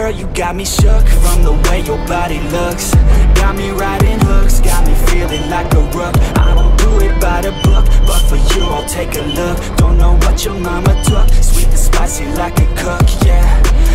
Girl, you got me shook from the way your body looks. Got me riding hooks, got me feeling like a rook. I don't do it by the book, but for you I'll take a look. Don't know what your mama took, sweet and spicy like a cook, yeah.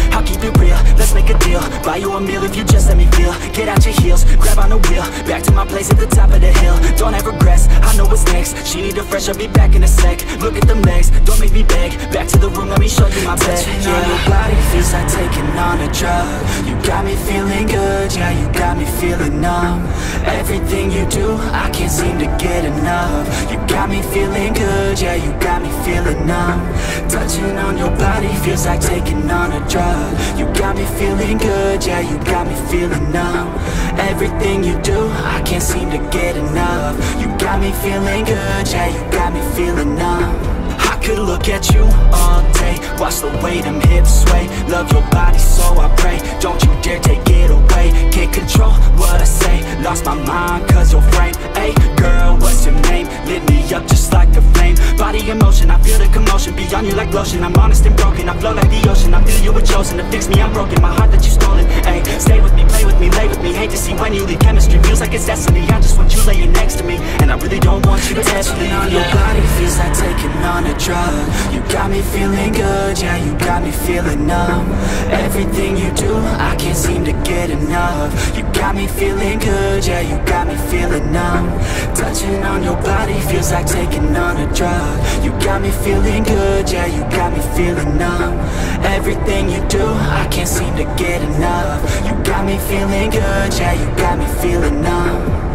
I'll keep it real, let's make a deal. Buy you a meal if you just let me feel. Get out your heels, grab on the wheel. Back to my place at the top of the hill. Don't have regrets, I know what's next. She need a fresh, I'll be back in a sec. Look at them legs, don't make me beg. Back to the room, let me show you my bed. Touching on your body feels like taking on a drug. You got me feeling good, yeah, you got me feeling numb. Everything you do, I can't seem to get enough. You got me feeling good, yeah, you got me feeling numb. Touching on your body feels like taking on a drug. You got me feeling good, yeah, you got me feeling numb. Everything you do, I can't seem to get enough. You got me feeling good, yeah, you got me feeling numb. I could look at you all day, watch the way them hips sway. Love your body, so I pray, don't you dare take it away. Can't control what I say, lost my mind cause your frame. Hey girl, what's your name? Lit me up just like a flame. Body in motion, I feel the commotion. Beyond you like lotion, I'm honest and broken. I flow like the ocean, I feel you were chosen to fix me, I'm broken. My heart that you stolen, hey. Stay with me, play with me, lay with me. Hate to see when you leave, chemistry feels like it's destiny. I just want you laying next to me, and I really don't want you to test me. On your body feels like taking on a drug. You got me feeling good, yeah, you got me feeling numb. Everything you do, I can't seem to get enough. You got me feeling good, yeah, you got me feeling numb. Touching on your body feels like taking on a drug. You got me feeling good, yeah, you got me feeling numb. Everything you do, I can't seem to get enough. You got me feeling good, yeah, you got me feeling numb.